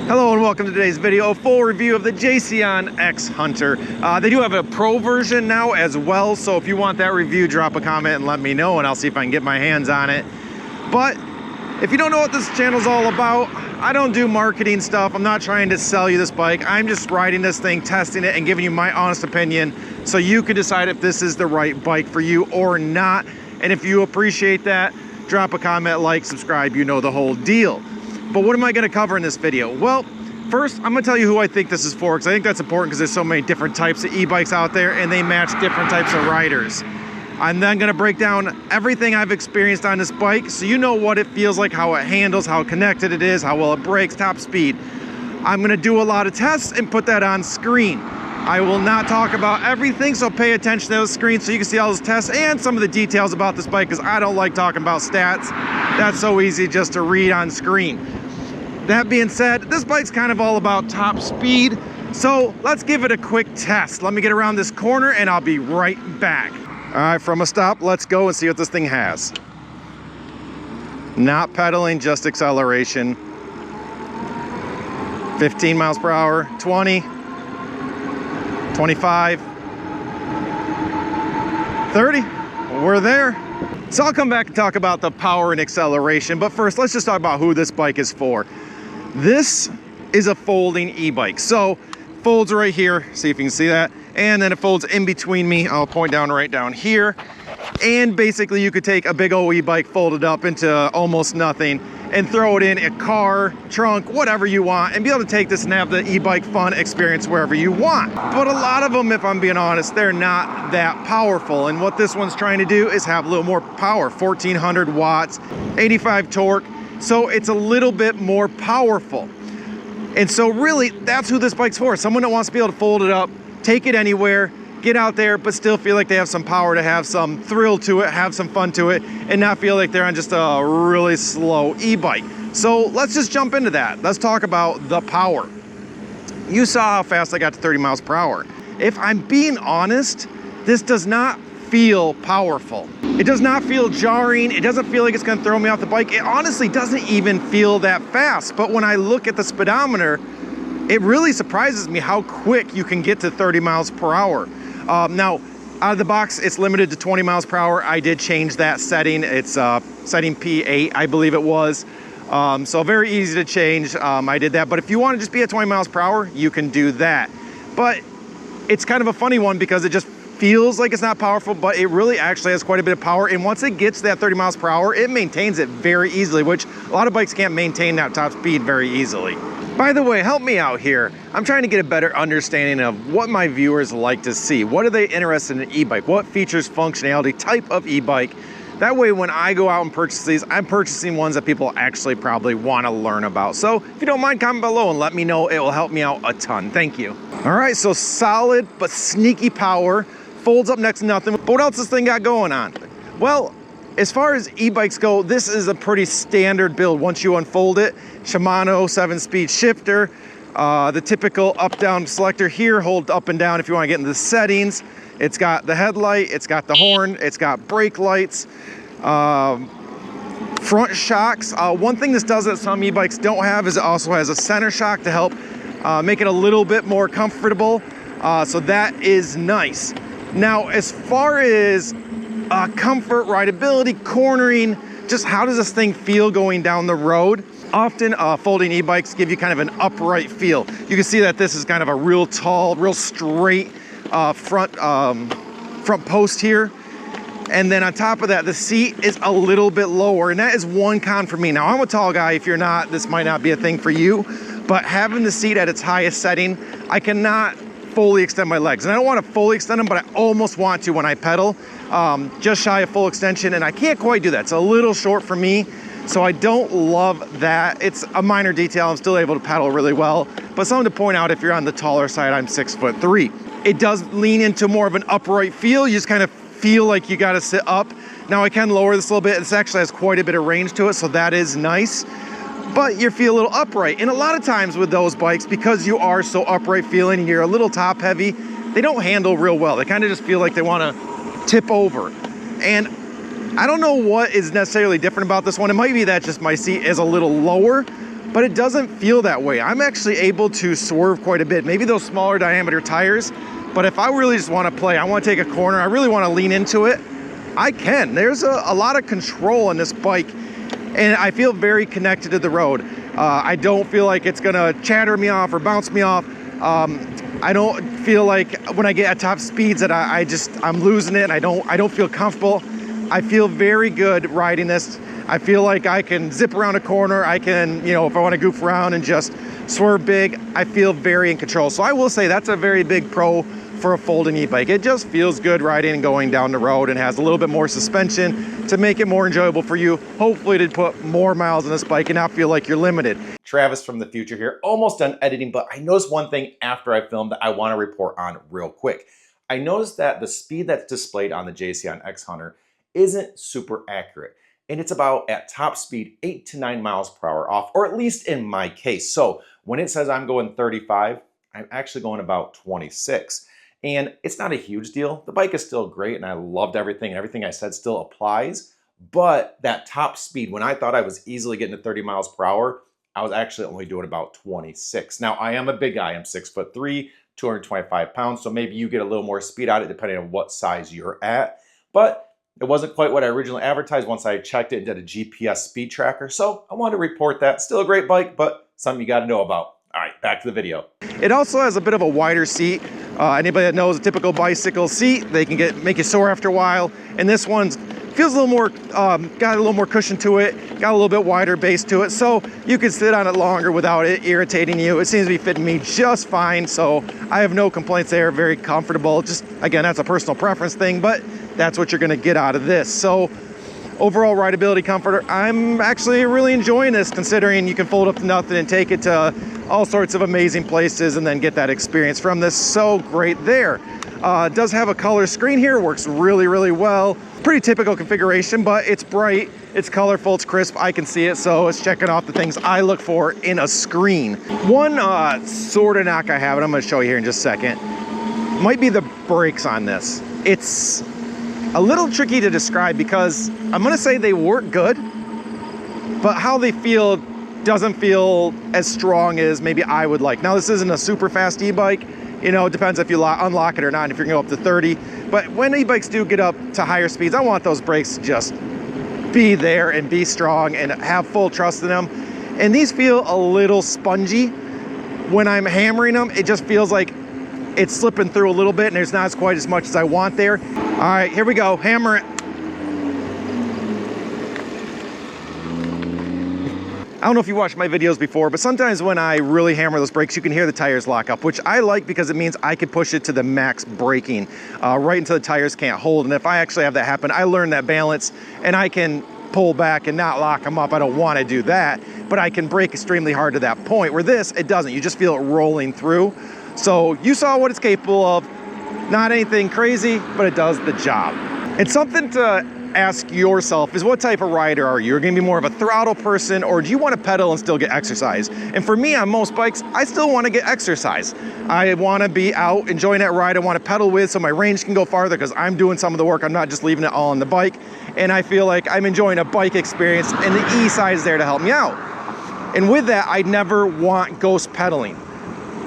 Hello and welcome to today's video, a full review of the Jasion X-Hunter. They do have a pro version now as well, so if you want that review, drop a comment and let me know and I'll see if I can get my hands on it. But if you don't know what this channel's all about, I don't do marketing stuff. I'm not trying to sell you this bike. I'm just riding this thing, testing it, and giving you my honest opinion so you can decide if this is the right bike for you or not. And if you appreciate that, drop a comment, like, subscribe, you know the whole deal. But what am I gonna cover in this video? Well, first, I'm gonna tell you who I think this is for, because I think that's important because there's so many different types of e-bikes out there and they match different types of riders. I'm then gonna break down everything I've experienced on this bike so you know what it feels like, how it handles, how connected it is, how well it brakes, top speed. I'm gonna do a lot of tests and put that on screen. I will not talk about everything, so pay attention to those screens so you can see all those tests and some of the details about this bike, because I don't like talking about stats. That's so easy just to read on screen. That being said, this bike's kind of all about top speed, so let's give it a quick test. Let me get around this corner and I'll be right back. All right, from a stop, let's go and see what this thing has. Not pedaling, just acceleration. 15 miles per hour, 20, 25, 30, we're there. So I'll come back and talk about the power and acceleration, but first let's just talk about who this bike is for. This is a folding e-bike. So folds right here, see if you can see that, and then it folds in between me. I'll point down right down here, and basically you could take a big old e-bike, fold it up into almost nothing, and throw it in a car, trunk, whatever you want, and be able to take this and have the e-bike fun experience wherever you want. But a lot of them, if I'm being honest, they're not that powerful, and what this one's trying to do is have a little more power. 1400 watts, 85 torque, so it's a little bit more powerful. And so really, that's who this bike's for. Someone that wants to be able to fold it up, take it anywhere, get out there, but still feel like they have some power, to have some thrill to it, have some fun to it, and not feel like they're on just a really slow e-bike. So let's just jump into that. Let's talk about the power. You saw how fast I got to 30 miles per hour. If I'm being honest, this does not feel powerful. It does not feel jarring. It doesn't feel like it's gonna throw me off the bike. It honestly doesn't even feel that fast. But when I look at the speedometer, it really surprises me how quick you can get to 30 miles per hour. Now, out of the box, it's limited to 20 miles per hour. I did change that setting. It's setting P8, I believe it was. So very easy to change. I did that. But if you want to just be at 20 miles per hour, you can do that. But it's kind of a funny one because it just feels like it's not powerful, but it really actually has quite a bit of power. And once it gets to that 30 miles per hour, it maintains it very easily, which a lot of bikes can't maintain that top speed very easily. By the way, help me out here. I'm trying to get a better understanding of what my viewers like to see. What are they interested in an e-bike? What features, functionality, type of e-bike? That way, when I go out and purchase these, I'm purchasing ones that people actually probably want to learn about. So if you don't mind, comment below and let me know. It will help me out a ton. Thank you. All right, so solid but sneaky power. Folds up next to nothing. But what else this thing got going on? Well, as far as e-bikes go, this is a pretty standard build once you unfold it. Shimano 7-speed shifter, the typical up-down selector here, hold up and down if you want to get into the settings. It's got the headlight, it's got the horn, it's got brake lights, front shocks. One thing this does that some e-bikes don't have is it also has a center shock to help make it a little bit more comfortable. So that is nice. Now, as far as comfort, rideability, cornering, just how does this thing feel going down the road? Often folding e-bikes give you kind of an upright feel. You can see that this is kind of a real tall, real straight front post here. And then on top of that, the seat is a little bit lower, and that is one con for me. Now, I'm a tall guy. If you're not, this might not be a thing for you, but having the seat at its highest setting, I cannot fully extend my legs. And I don't want to fully extend them, but I almost want to when I pedal, just shy of full extension, and I can't quite do that. It's a little short for me, so I don't love that. It's a minor detail. I'm still able to pedal really well, but something to point out if you're on the taller side, I'm 6'3". It does lean into more of an upright feel. You just kind of feel like you got to sit up. Now I can lower this a little bit. This actually has quite a bit of range to it, so that is nice. But you feel a little upright. And a lot of times with those bikes, because you are so upright feeling and you're a little top heavy, they don't handle real well. They kind of just feel like they want to tip over. And I don't know what is necessarily different about this one. It might be that just my seat is a little lower, but it doesn't feel that way. I'm actually able to swerve quite a bit, maybe those smaller diameter tires, but if I really just want to play, I want to take a corner, I really want to lean into it, I can. There's a lot of control on this bike, and I feel very connected to the road. I don't feel like it's gonna chatter me off or bounce me off. I don't feel like when I get at top speeds that I'm losing it and I don't feel comfortable. I feel very good riding this. I feel like I can zip around a corner. I can, you know, if I want to goof around and just swerve big, I feel very in control. So I will say that's a very big pro for a folding e-bike. It just feels good riding and going down the road, and has a little bit more suspension to make it more enjoyable for you. Hopefully to put more miles on this bike and not feel like you're limited. Travis from the future here, almost done editing, but I noticed one thing after I filmed that I want to report on real quick. I noticed that the speed that's displayed on the Jasion X-Hunter isn't super accurate. And it's about, at top speed, 8 to 9 miles per hour off, or at least in my case. So when it says I'm going 35, I'm actually going about 26. And it's not a huge deal. The bike is still great and I loved everything. Everything I said still applies. But that top speed, when I thought I was easily getting to 30 miles per hour, I was actually only doing about 26. Now, I am a big guy. I'm 6'3", 225 pounds. So maybe you get a little more speed out of it depending on what size you're at. But it wasn't quite what I originally advertised once I checked it and did a GPS speed tracker. So I wanted to report that. Still a great bike, but something you got to know about. All right, back to the video. It also has a bit of a wider seat. Anybody that knows a typical bicycle seat, they can make you sore after a while. And this one feels a little more, got a little more cushion to it, got a little bit wider base to it, so you can sit on it longer without it irritating you. It seems to be fitting me just fine, so I have no complaints there, very comfortable. Just, again, that's a personal preference thing, but that's what you're gonna get out of this. So overall rideability, comfort, I'm actually really enjoying this, considering you can fold up to nothing and take it to all sorts of amazing places and then get that experience from this. So great there. It does have a color screen here, works really, really well. Pretty typical configuration, but it's bright, it's colorful, it's crisp, I can see it, so it's checking off the things I look for in a screen. One sort of knock I have, and I'm gonna show you here in just a second, might be the brakes on this. It's a little tricky to describe because I'm gonna say they work good, but how they feel doesn't feel as strong as maybe I would like. Now, this isn't a super fast e-bike. You know, it depends if you unlock it or not, if you're gonna go up to 30. But when e-bikes do get up to higher speeds, I want those brakes to just be there and be strong and have full trust in them. And these feel a little spongy. When I'm hammering them, it just feels like it's slipping through a little bit and there's not quite as much as I want there. All right, here we go, hammer it. I don't know if you watched my videos before, but sometimes when I really hammer those brakes, you can hear the tires lock up, which I like because it means I can push it to the max braking, right until the tires can't hold. And if I actually have that happen, I learn that balance and I can pull back and not lock them up. I don't want to do that, but I can brake extremely hard to that point, where this, it doesn't. You just feel it rolling through. So you saw what it's capable of. Not anything crazy, but it does the job. It's something to ask yourself is, what type of rider are you? You're gonna be more of a throttle person, or do you want to pedal and still get exercise? And for me, on most bikes, I still want to get exercise. I want to be out enjoying that ride. I want to pedal with so my range can go farther because I'm doing some of the work. I'm not just leaving it all on the bike. And I feel like I'm enjoying a bike experience, and the E-side is there to help me out. And with that, I never want ghost pedaling.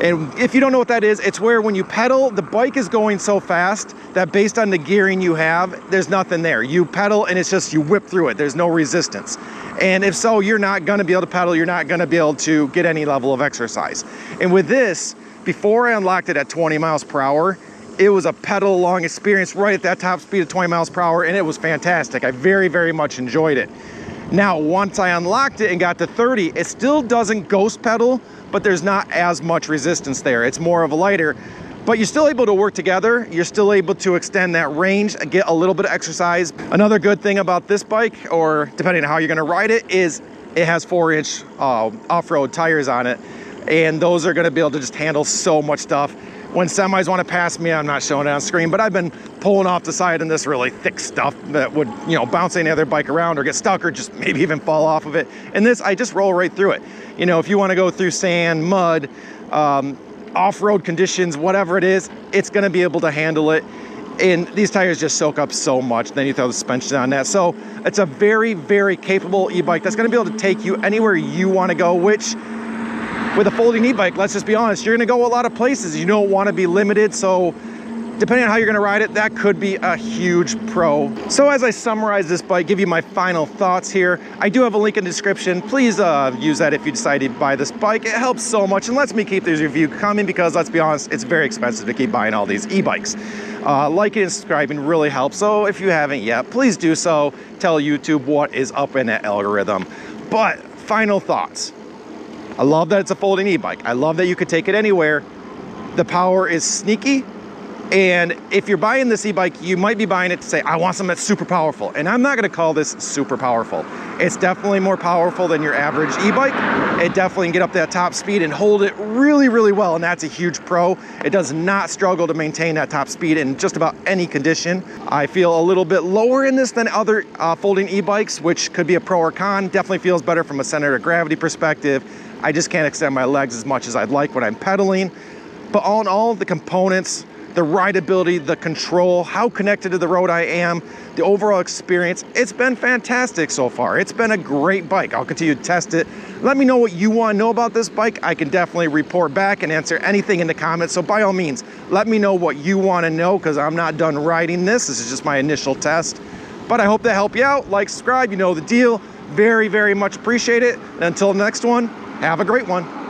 And if you don't know what that is, it's where when you pedal, the bike is going so fast that based on the gearing you have, there's nothing there. You pedal and it's just, you whip through it. There's no resistance. And if so, you're not gonna be able to pedal. You're not gonna be able to get any level of exercise. And with this, before I unlocked it at 20 miles per hour, it was a pedal along experience right at that top speed of 20 miles per hour, and it was fantastic. I very, very much enjoyed it. Now, once I unlocked it and got to 30, it still doesn't ghost pedal, but there's not as much resistance there. It's more of a lighter, but you're still able to work together. You're still able to extend that range and get a little bit of exercise. Another good thing about this bike, or depending on how you're gonna ride it, is it has 4-inch off-road tires on it. And those are gonna be able to just handle so much stuff. When semis wanna pass me, I'm not showing it on screen, but I've been pulling off the side in this really thick stuff that would, you know, bounce any other bike around or get stuck or just maybe even fall off of it. And this, I just roll right through it. You know, if you wanna go through sand, mud, off-road conditions, whatever it is, it's gonna be able to handle it. And these tires just soak up so much. Then you throw the suspension on that. So it's a very, very capable e-bike that's going to be able to take you anywhere you want to go, which with a folding e-bike, let's just be honest, you're going to go a lot of places. You don't want to be limited. So depending on how you're going to ride it, that could be a huge pro. So as I summarize this bike, give you my final thoughts here, I do have a link in the description. Please use that if you decide to buy this bike. It helps so much and lets me keep this review coming because let's be honest, it's very expensive to keep buying all these e-bikes. Liking and subscribing really helps. So if you haven't yet, please do so. Tell YouTube what is up in that algorithm. But final thoughts. I love that it's a folding e-bike. I love that you could take it anywhere. The power is sneaky. And if you're buying this e-bike, you might be buying it to say, I want something that's super powerful. And I'm not gonna call this super powerful. It's definitely more powerful than your average e-bike. It definitely can get up that top speed and hold it really, really well. And that's a huge pro. It does not struggle to maintain that top speed in just about any condition. I feel a little bit lower in this than other folding e-bikes, which could be a pro or con. Definitely feels better from a center of gravity perspective. I just can't extend my legs as much as I'd like when I'm pedaling. But all in all, the components, the rideability, the control, how connected to the road I am, the overall experience, it's been fantastic so far. It's been a great bike. I'll continue to test it. Let me know what you want to know about this bike. I can definitely report back and answer anything in the comments. So by all means, let me know what you want to know because I'm not done riding this. This is just my initial test. But I hope that helped you out. Like, subscribe, you know the deal. Very, very much appreciate it. And until the next one, have a great one.